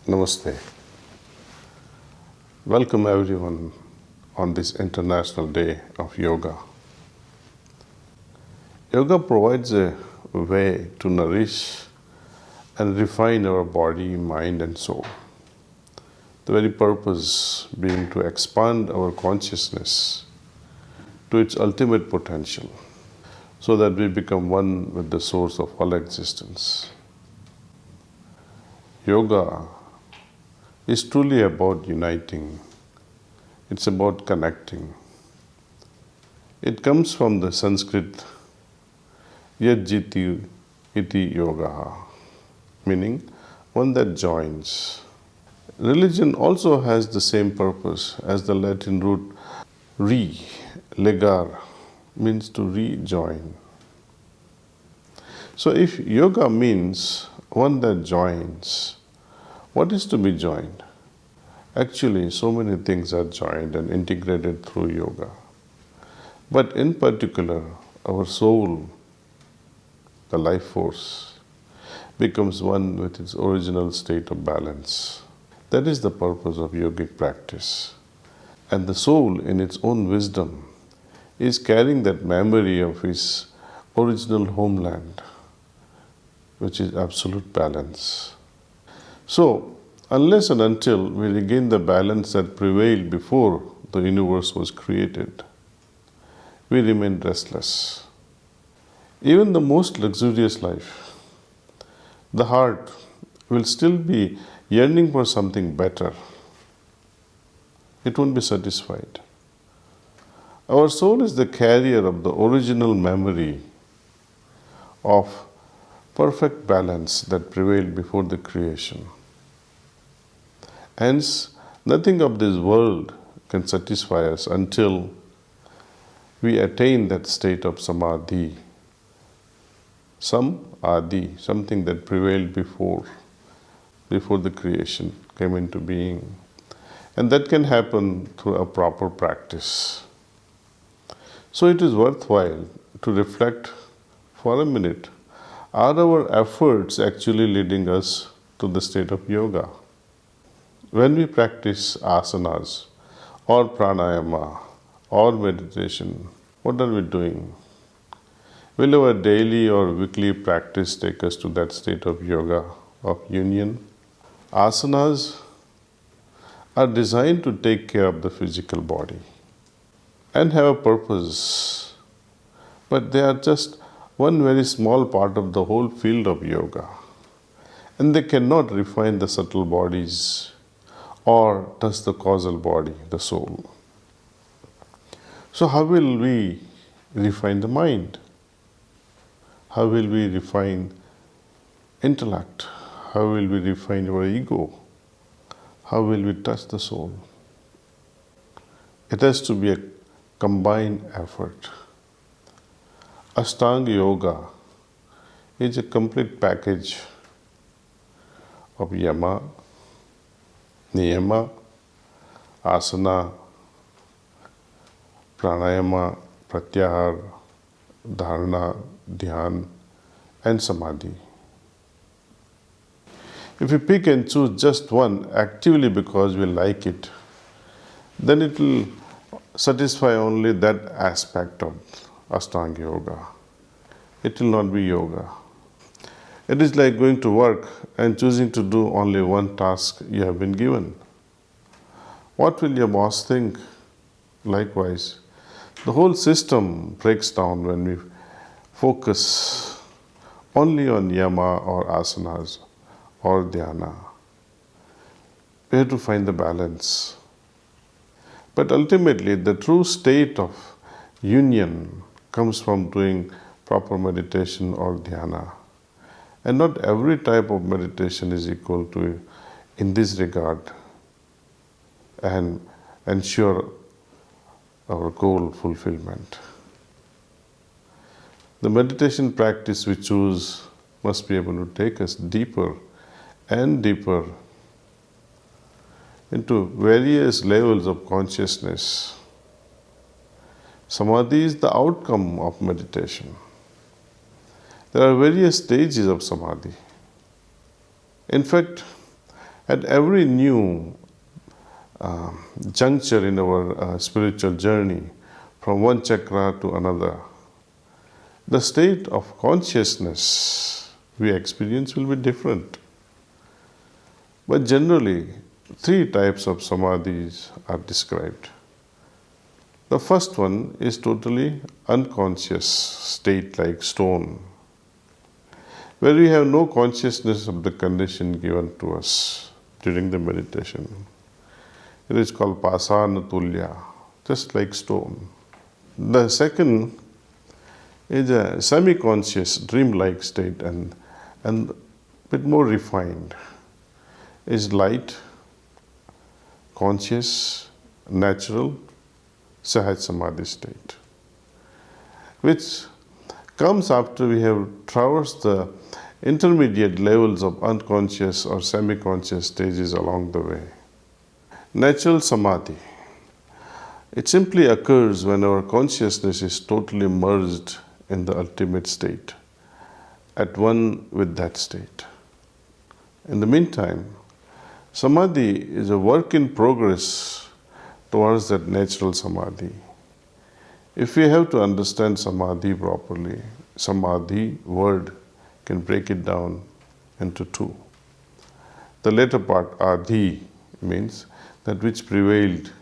Namaste. Welcome everyone on this International Day of Yoga. Yoga provides a way to nourish and refine our body, mind, and soul. The very purpose being to expand our consciousness to its ultimate potential so that we become one with the source of all existence. Yoga is truly about uniting. It's about connecting. It comes from the Sanskrit Yajjiti iti yoga, meaning one that joins. Religion also has the same purpose as the Latin root legar, means to rejoin. So if yoga means one that joins, what is to be joined? Actually, so many things are joined and integrated through yoga. But in particular, our soul, the life force, becomes one with its original state of balance. That is the purpose of yogic practice. And the soul, in its own wisdom, is carrying that memory of its original homeland, which is absolute balance. So, unless and until we regain the balance that prevailed before the universe was created, we remain restless. Even the most luxurious life, the heart will still be yearning for something better. It won't be satisfied. Our soul is the carrier of the original memory of perfect balance that prevailed before the creation. Hence, nothing of this world can satisfy us until we attain that state of samadhi. Something that prevailed before the creation came into being. And that can happen through a proper practice. So it is worthwhile to reflect for a minute. Are our efforts actually leading us to the state of yoga? When we practice asanas or pranayama or meditation, what are we doing? Will our daily or weekly practice take us to that state of yoga, of union? Asanas are designed to take care of the physical body and have a purpose, but they are just one very small part of the whole field of yoga, and they cannot refine the subtle bodies or touch the causal body, the soul. So how will we refine the mind? How will we refine intellect? How will we refine our ego? How will we touch the soul? It has to be a combined effort. Ashtanga Yoga is a complete package of yama, niyama, asana, pranayama, pratyahara, dharana, dhyan, and samadhi. If we pick and choose just one actively because we like it, then it will satisfy only that aspect of Ashtanga Yoga. It will not be yoga. It is like going to work and choosing to do only one task you have been given. What will your boss think? Likewise, the whole system breaks down when we focus only on yama or asanas or dhyana. We have to find the balance. But ultimately, the true state of union comes from doing proper meditation or dhyana. And not every type of meditation is equal to, in this regard, and ensure our goal fulfillment. The meditation practice we choose must be able to take us deeper and deeper into various levels of consciousness. Samadhi is the outcome of meditation. There are various stages of samadhi. In fact, At every new juncture in our spiritual journey, from one chakra to another, the state of consciousness we experience will be different. But generally, three types of samadhis are described. The first one is totally unconscious state like stone, where we have no consciousness of the condition given to us during the meditation. It is called pasana tulya, just like stone. The second is a semi-conscious, dream-like state and a bit more refined. Is light, conscious, natural, Sahaj Samadhi state, which comes after we have traversed the intermediate levels of unconscious or semi-conscious stages along the way. Natural Samadhi. It simply occurs when our consciousness is totally merged in the ultimate state, at one with that state. In the meantime, Samadhi is a work in progress towards that natural Samadhi. If we have to understand Samadhi properly, Samadhi word can break it down into two. The later part, Adi, means that which prevailed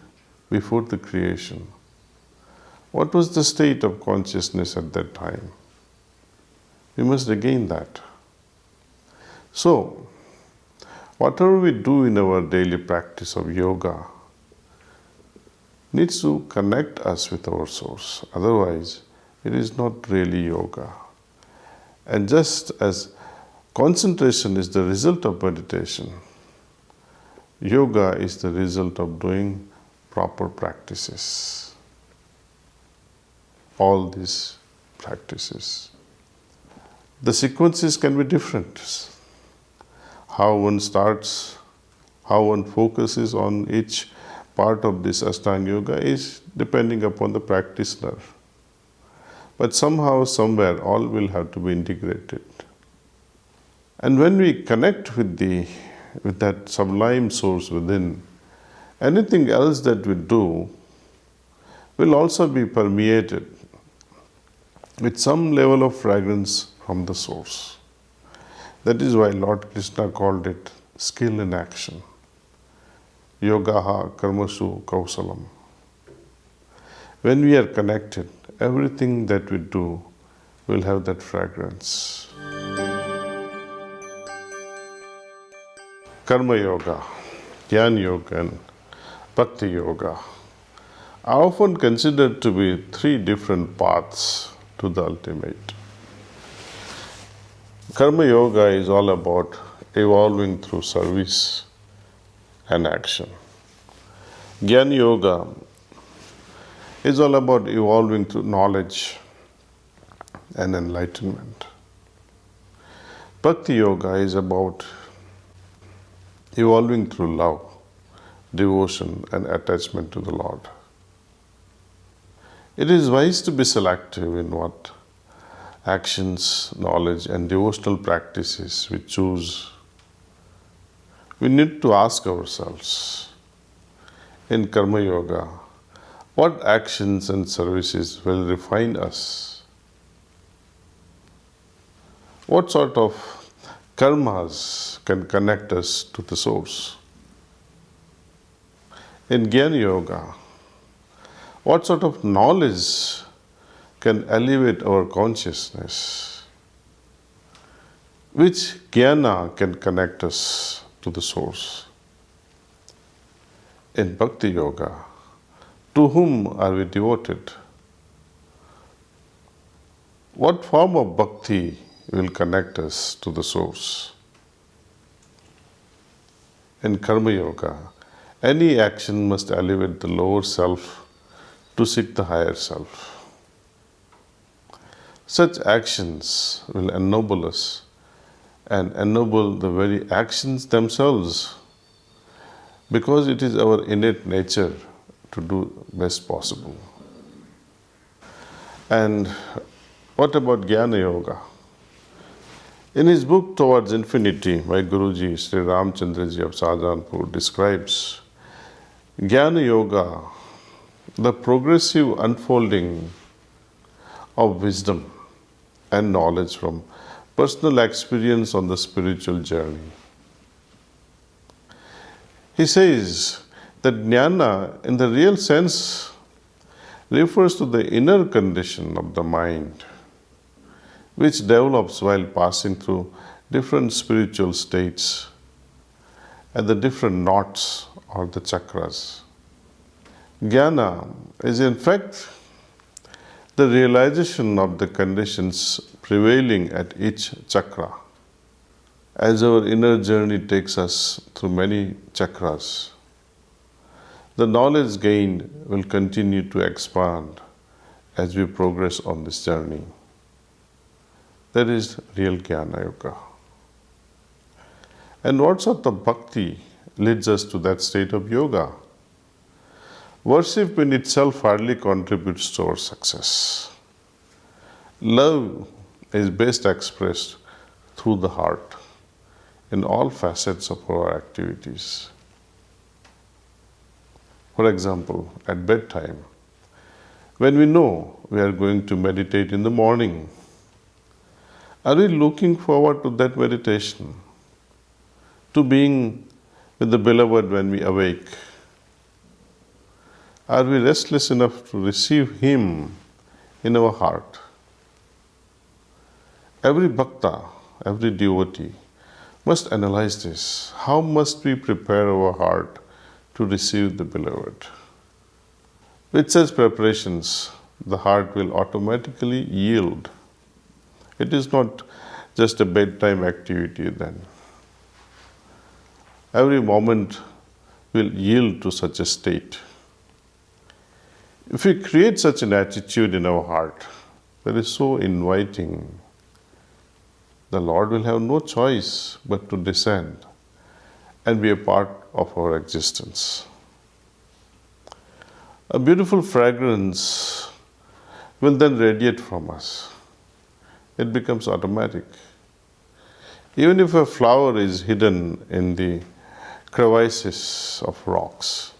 before the creation. What was the state of consciousness at that time? We must regain that. So, whatever we do in our daily practice of yoga needs to connect us with our source. Otherwise, it is not really yoga. And just as concentration is the result of meditation, yoga is the result of doing proper practices. All these practices. The sequences can be different. How one starts, how one focuses on each part of this Ashtanga Yoga is depending upon the practitioner. But somehow, somewhere, all will have to be integrated. And when we connect with that sublime source within, anything else that we do will also be permeated with some level of fragrance from the source. That is why Lord Krishna called it skill in action. Yogaha karmasu kausalam. When we are connected, everything that we do will have that fragrance. Karma Yoga, Jnana Yoga and Bhakti Yoga are often considered to be three different paths to the ultimate. Karma Yoga is all about evolving through service and action. Jnana Yoga is all about evolving through knowledge and enlightenment. Bhakti Yoga is about evolving through love, devotion and attachment to the Lord. It is wise to be selective in what actions, knowledge and devotional practices we choose. We need to ask ourselves, in Karma Yoga, what actions and services will refine us? What sort of karmas can connect us to the source? In Jnana Yoga, what sort of knowledge can elevate our consciousness? Which jnana can connect us to the source? In Bhakti Yoga, to whom are we devoted? What form of bhakti will connect us to the source? In Karma Yoga, any action must elevate the lower self to seek the higher self. Such actions will ennoble us and ennoble the very actions themselves, because it is our innate nature to do best possible. And what about Jnana Yoga? In his book Towards Infinity, my Guruji, Sri Ramchandraji of Sahajanpur, describes Jnana Yoga, the progressive unfolding of wisdom and knowledge from personal experience on the spiritual journey. He says that jnana, in the real sense, refers to the inner condition of the mind, which develops while passing through different spiritual states at the different knots or the chakras. Jnana is in fact the realization of the conditions prevailing at each chakra. As our inner journey takes us through many chakras, the knowledge gained will continue to expand as we progress on this journey. That is real Jnana Yoga. And what sort of bhakti leads us to that state of yoga? Worship in itself hardly contributes to our success. Love is best expressed through the heart in all facets of our activities. For example, at bedtime, when we know we are going to meditate in the morning, are we looking forward to that meditation, to being with the beloved when we awake? Are we restless enough to receive Him in our heart? Every bhakta, every devotee must analyze this. How must we prepare our heart to receive the beloved? With such preparations, the heart will automatically yield. It is not just a bedtime activity then. Every moment will yield to such a state. If we create such an attitude in our heart that is so inviting, the Lord will have no choice but to descend and be a part of our existence. A beautiful fragrance will then radiate from us. It becomes automatic. Even if a flower is hidden in the crevices of rocks,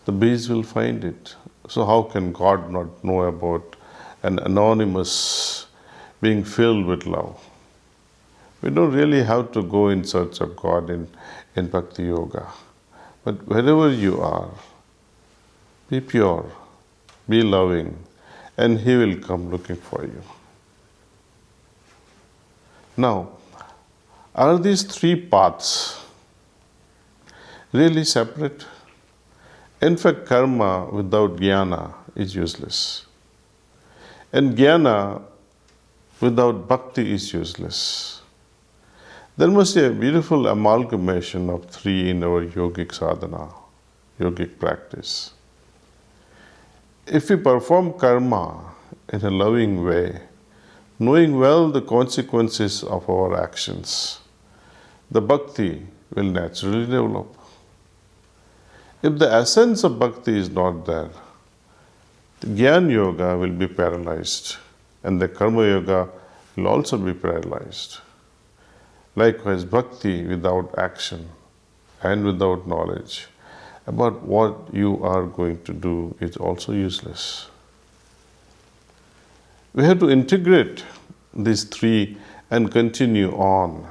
the bees will find it. So how can God not know about an anonymous being filled with love? We don't really have to go in search of God in Bhakti Yoga. But wherever you are, be pure, be loving, and He will come looking for you. Now, are these three paths really separate? In fact, karma without jnana is useless. And jnana without bhakti is useless. There must be a beautiful amalgamation of three in our yogic sadhana, yogic practice. If we perform karma in a loving way, knowing well the consequences of our actions, the bhakti will naturally develop. If the essence of bhakti is not there, the jnana yoga will be paralyzed and the karma yoga will also be paralyzed. Likewise, bhakti without action and without knowledge about what you are going to do is also useless. We have to integrate these three and continue on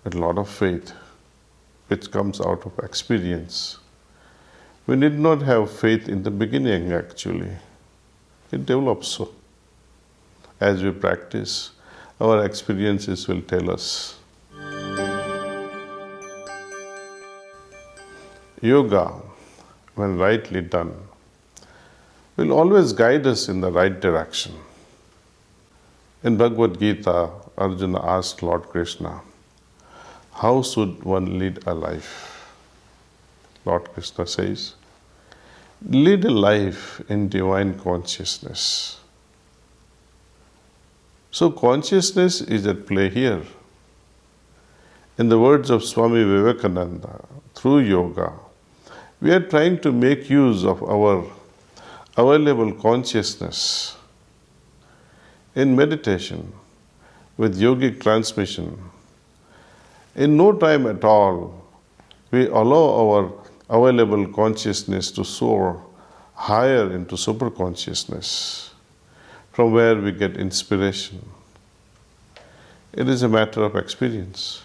with a lot of faith, which comes out of experience. We need not have faith in the beginning actually. It develops so. As we practice, our experiences will tell us. Yoga, when rightly done, will always guide us in the right direction. In Bhagavad Gita, Arjuna asked Lord Krishna, how should one lead a life? Lord Krishna says, lead a life in divine consciousness. So consciousness is at play here. In the words of Swami Vivekananda, through yoga, we are trying to make use of our available consciousness. In meditation, with yogic transmission, in no time at all, we allow our available consciousness to soar higher into superconsciousness, from where we get inspiration. It is a matter of experience.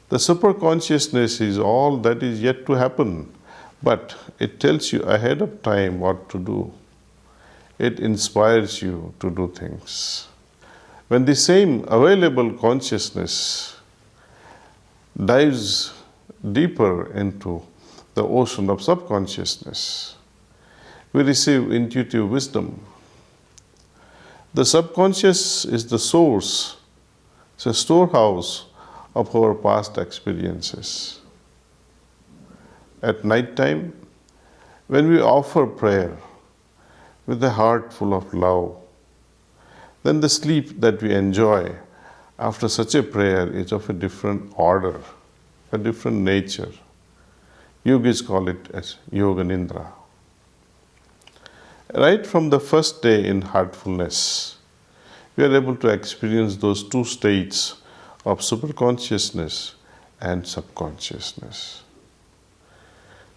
The superconsciousness is all that is yet to happen, but it tells you ahead of time what to do. It inspires you to do things. When the same available consciousness dives deeper into the ocean of subconsciousness, we receive intuitive wisdom. The subconscious is the source, it's a storehouse of our past experiences. At night time, when we offer prayer with a heart full of love, then the sleep that we enjoy after such a prayer is of a different order, a different nature. Yogis call it as Yoga Nindra. Right from the first day in heartfulness, we are able to experience those two states of superconsciousness and subconsciousness.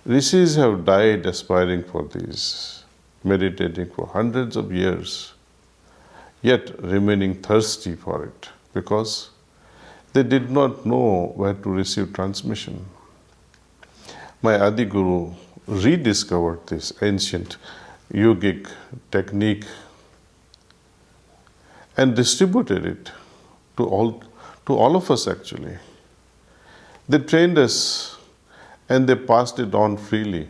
Rishis have died aspiring for these, meditating for hundreds of years, yet remaining thirsty for it because they did not know where to receive transmission. My Adi Guru rediscovered this ancient yogic technique and distributed it to all of us actually. They trained us and they passed it on freely.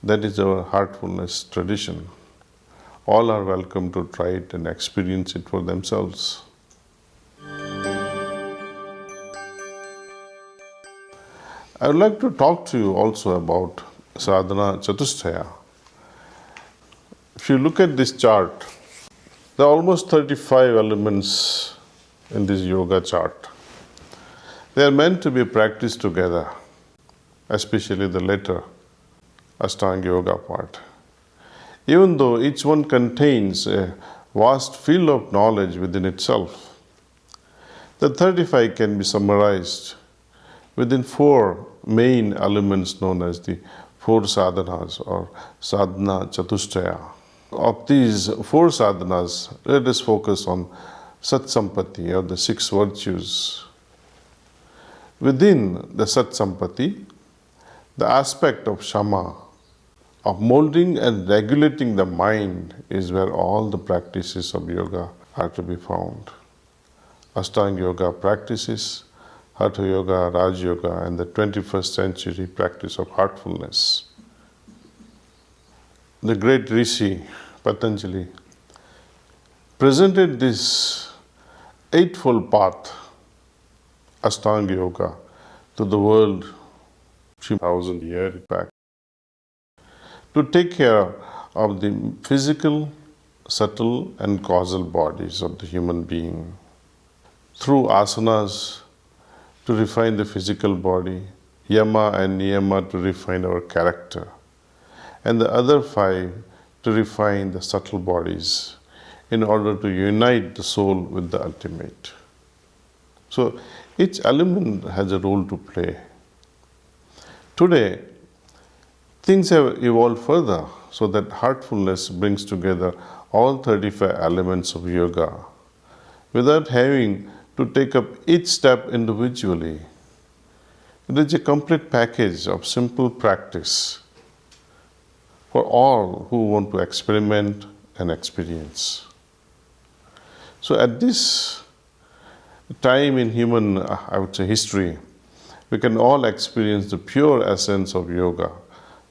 That is our heartfulness tradition. All are welcome to try it and experience it for themselves. I would like to talk to you also about sadhana chatusthaya. If you look at this chart, there are almost 35 elements in this yoga chart. They are meant to be practiced together, especially the later Ashtanga Yoga part. Even though each one contains a vast field of knowledge within itself, the 35 can be summarized within four main elements known as the four sadhanas or sadhana chatusthaya. Of these four sadhanas, let us focus on Satsampati or the six virtues. Within the Satsampati, the aspect of Shama, of molding and regulating the mind, is where all the practices of yoga are to be found. Ashtanga Yoga practices, Hatha Yoga, Raj Yoga, and the 21st century practice of heartfulness. The great Rishi, Patanjali, presented this eightfold path, Ashtanga Yoga, to the world 3,000 years back to take care of the physical, subtle, and causal bodies of the human being. Through asanas, to refine the physical body, yama and niyama to refine our character, and the other five to refine the subtle bodies in order to unite the soul with the ultimate. So each element has a role to play. Today, things have evolved further so that heartfulness brings together all 35 elements of yoga without having to take up each step individually. It is a complete package of simple practice for all who want to experiment and experience. So at this time in human, I would say, history, we can all experience the pure essence of yoga,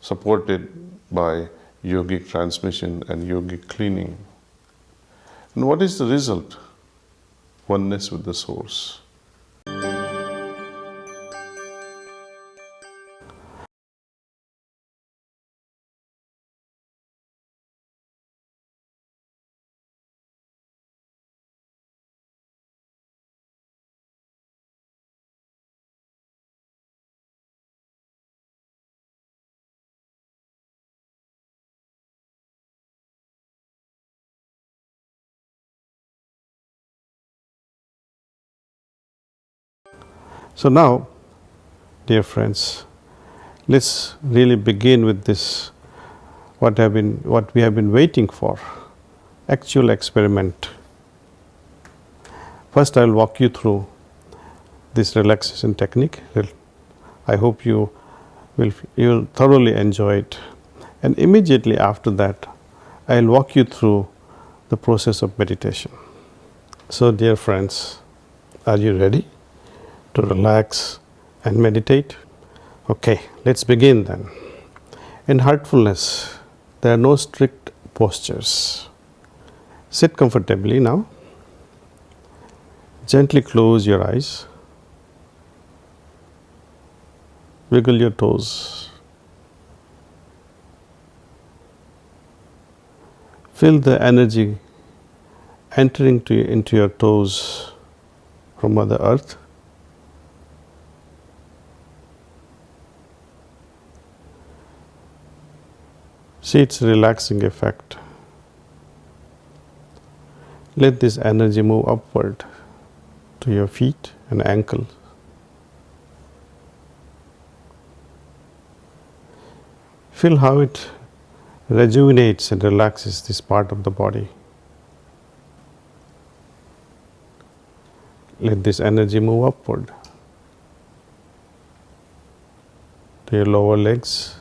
supported by yogic transmission and yogic cleaning. And what is the result? Oneness with the source. So now, dear friends, let's really begin with this, what we have been waiting for, actual experiment. First, I'll walk you through this relaxation technique. I hope you'll thoroughly enjoy it. And immediately after that, I'll walk you through the process of meditation. So, dear friends, are you ready to relax and meditate? Okay, let's begin then. In heartfulness, there are no strict postures. Sit comfortably now. Gently close your eyes. Wiggle your toes. Feel the energy entering into your toes from Mother Earth. See its relaxing effect. Let this energy move upward to your feet and ankles. Feel how it rejuvenates and relaxes this part of the body. Let this energy move upward to your lower legs.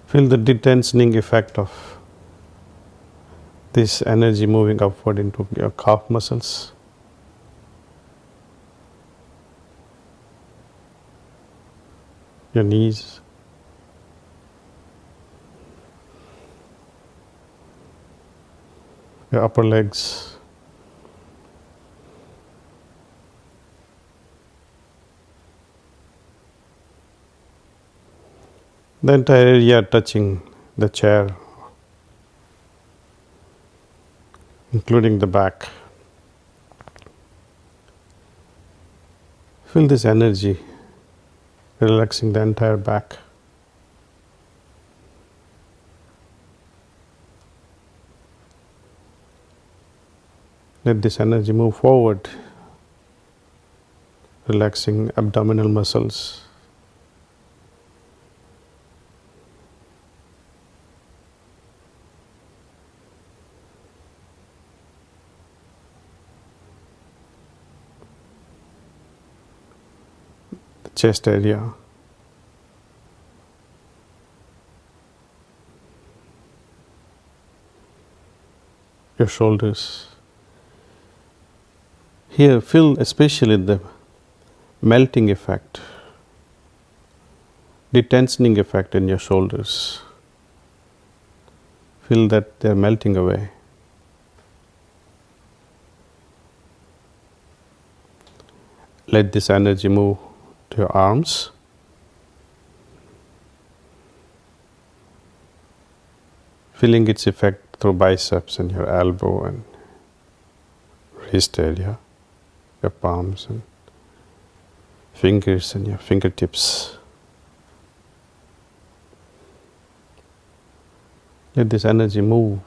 Feel the detensioning effect of this energy moving upward into your calf muscles. Your knees. Your upper legs. The entire area touching the chair, including the back. Feel this energy relaxing the entire back. Let this energy move forward, relaxing abdominal muscles. The chest area. Your shoulders. Here, feel especially the melting effect, detensioning effect in your shoulders. Feel that they're melting away. Let this energy move to your arms. Feeling its effect through biceps and your elbow and wrist area, your palms and fingers and your fingertips. Let this energy move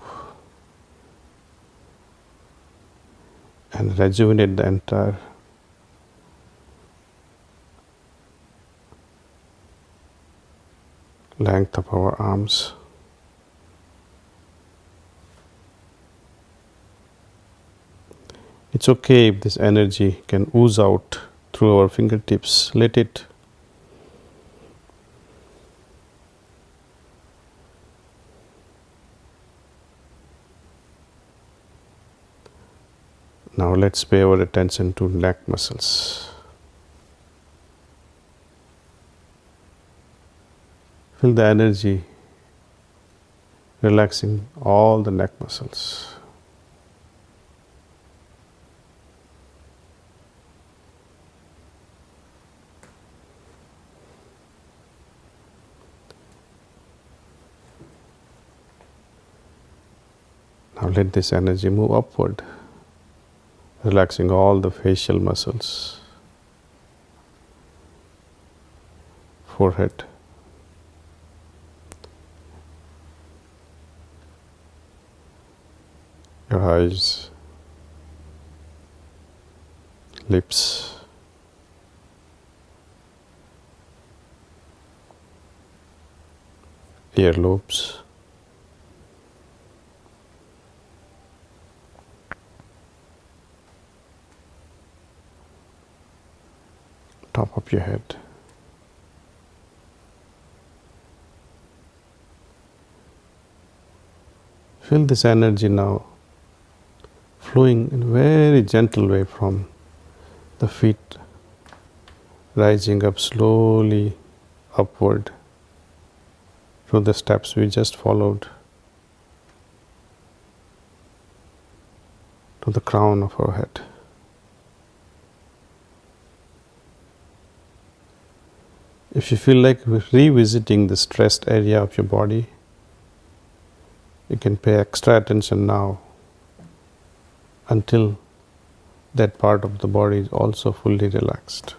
and rejuvenate the entire length of our arms. It's okay if this energy can ooze out through our fingertips. Let it. Now let's pay our attention to neck muscles. Feel the energy relaxing all the neck muscles. Now let this energy move upward, relaxing all the facial muscles, forehead, your eyes, lips, earlobes, top of your head. Feel this energy now flowing in a very gentle way from the feet, rising up slowly upward through the steps we just followed to the crown of our head. If you feel like revisiting the stressed area of your body, you can pay extra attention now until that part of the body is also fully relaxed.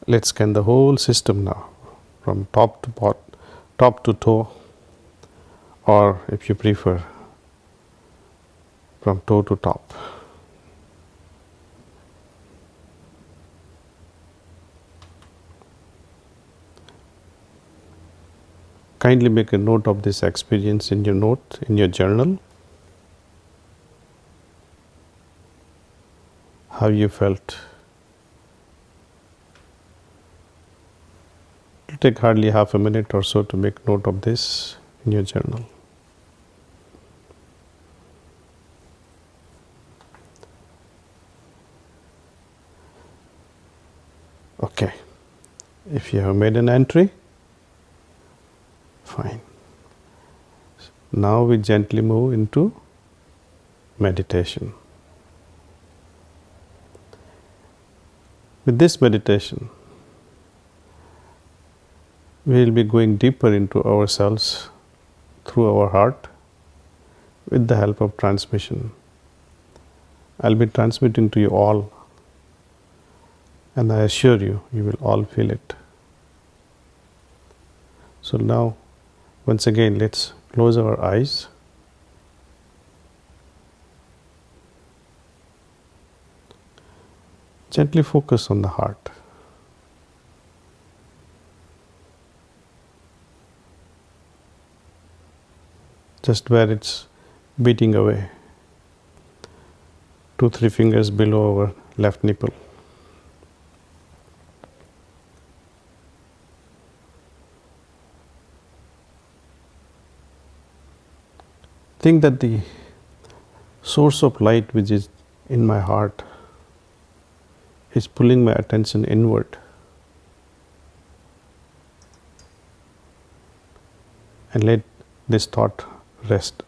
Let's scan the whole system now, from top to toe, or if you prefer, from toe to top. Kindly make a note of this experience in your journal. How you felt. It will take hardly half a minute or so to make note of this in your journal. Okay. If you have made an entry, fine. Now we gently move into meditation. With this meditation, we will be going deeper into ourselves through our heart with the help of transmission. I'll be transmitting to you all, and I assure you, you will all feel it. So now, once again, let's close our eyes. Gently focus on the heart. Just where it's beating away. 2-3 fingers below our left nipple. Think that the source of light which is in my heart is pulling my attention inward. And let this thought rest.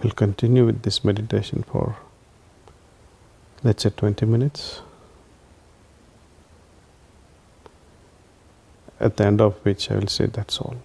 We'll continue with this meditation for, let's say, 20 minutes. At the end of which I will say that's all.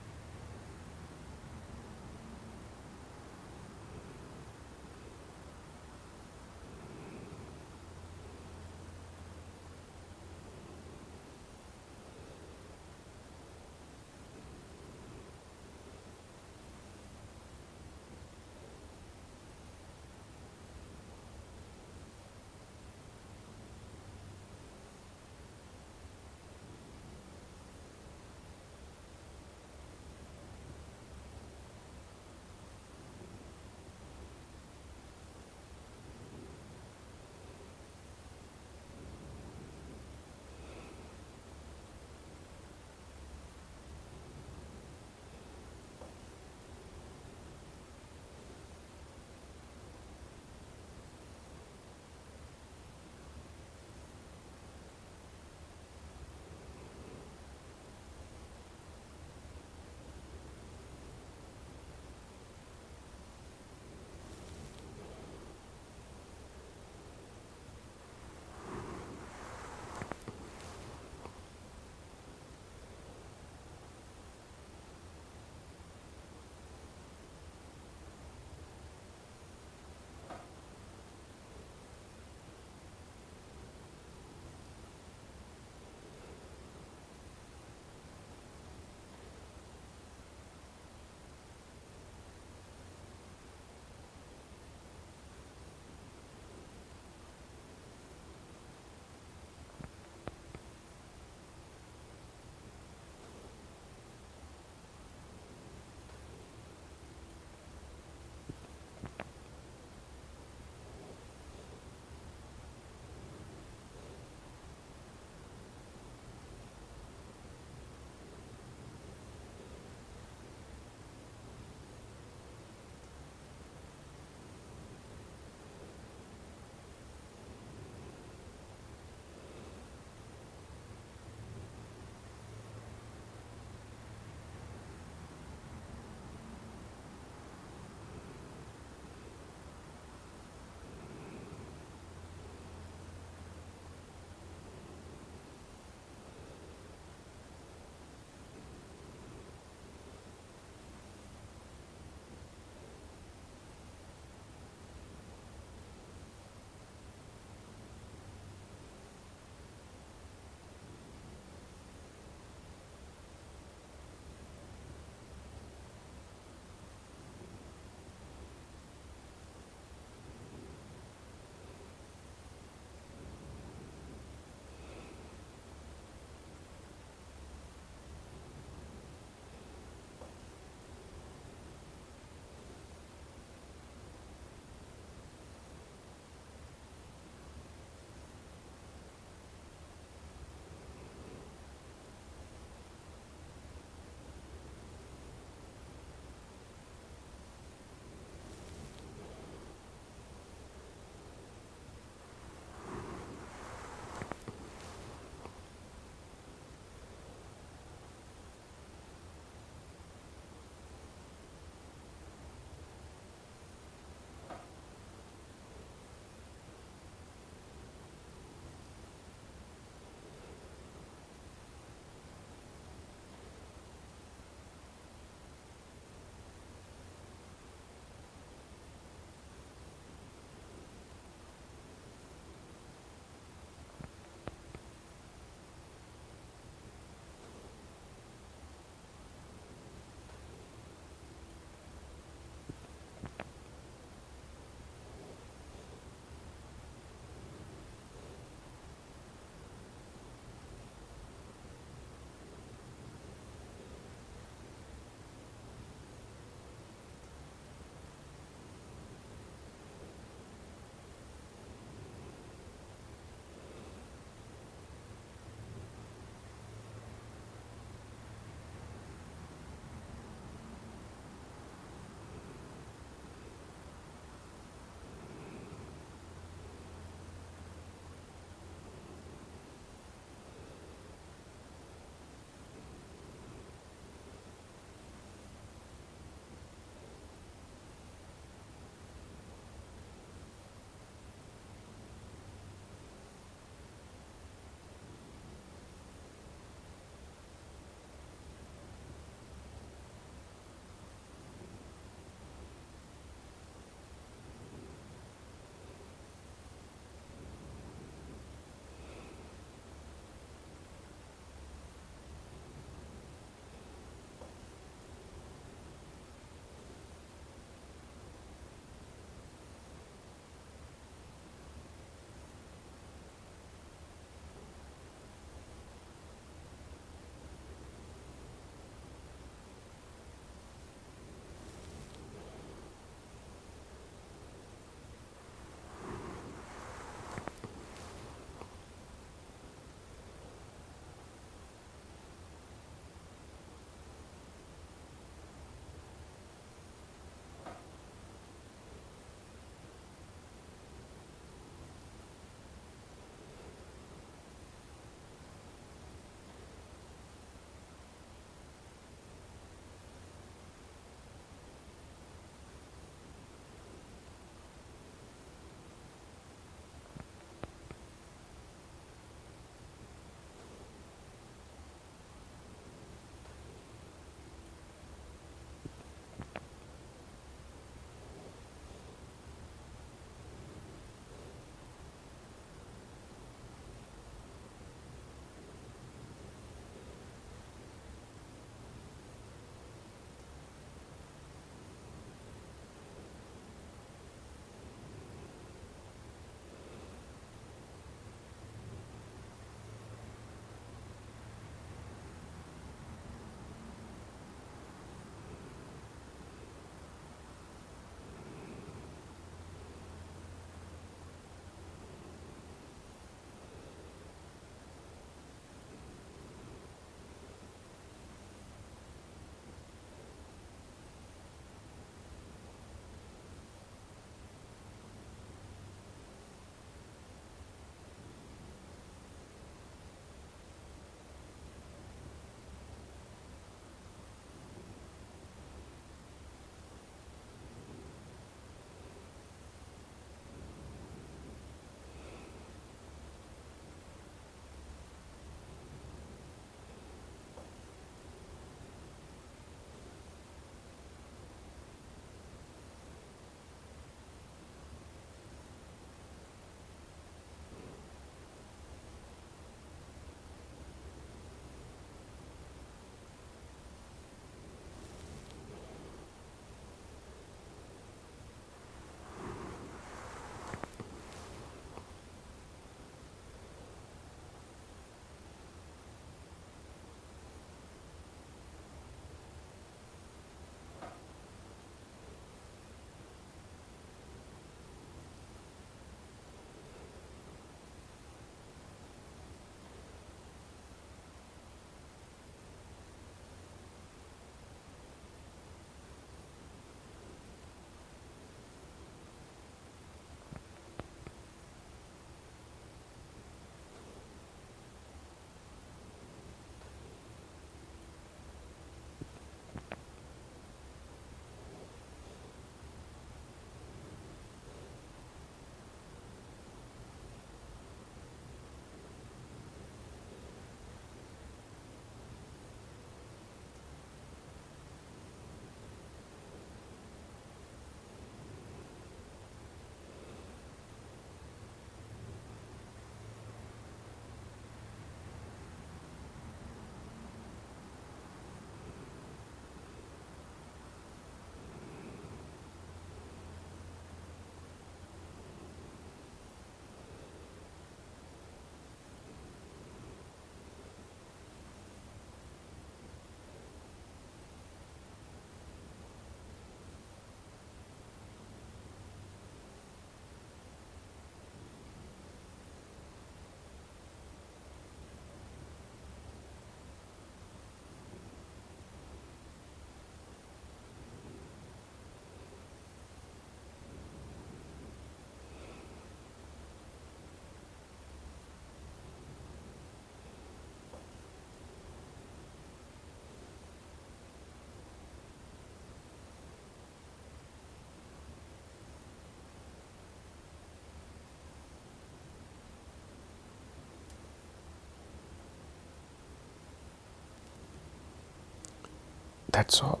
That's all.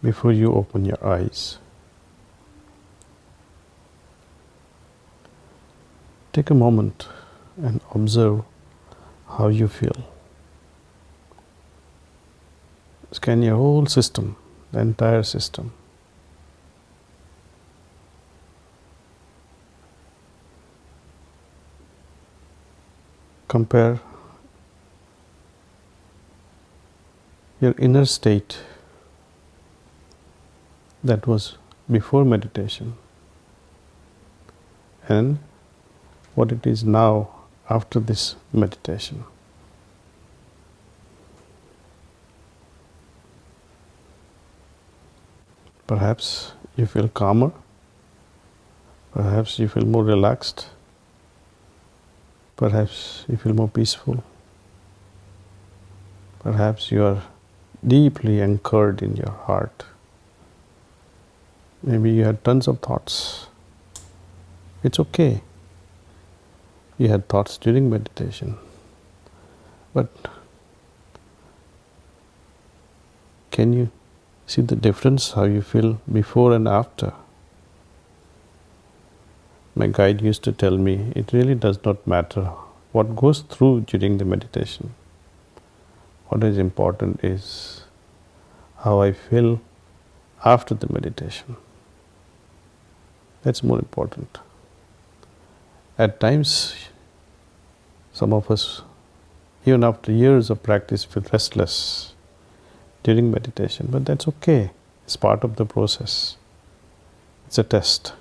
Before you open your eyes, take a moment and observe how you feel. Scan your whole system, the entire system. Compare your inner state that was before meditation and what it is now after this meditation. Perhaps you feel calmer, perhaps you feel more relaxed, perhaps you feel more peaceful, perhaps you are deeply anchored in your heart. Maybe you had tons of thoughts. It's okay. You had thoughts during meditation. But can you see the difference, how you feel before and after? My guide used to tell me, it really does not matter what goes through during the meditation. What is important is how I feel after the meditation. That's more important. At times, some of us, even after years of practice, feel restless during meditation, but that's okay. It's part of the process. It's a test.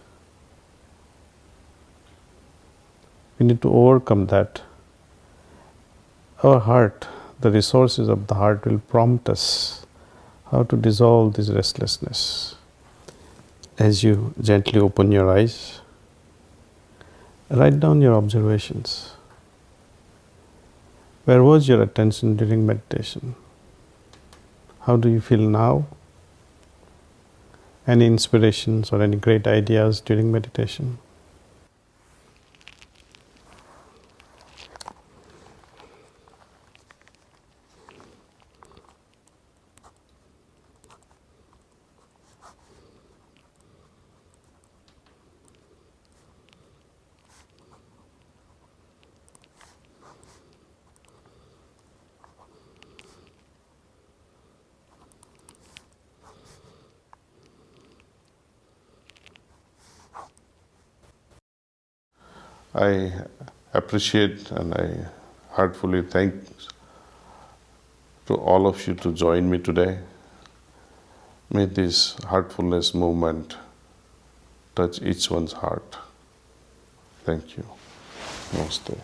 We need to overcome that. Our heart, the resources of the heart will prompt us how to dissolve this restlessness. As you gently open your eyes, write down your observations. Where was your attention during meditation? How do you feel now? Any inspirations or any great ideas during meditation? I appreciate and I heartfully thank to all of you to join me today. May this heartfulness movement touch each one's heart. Thank you. Namaste.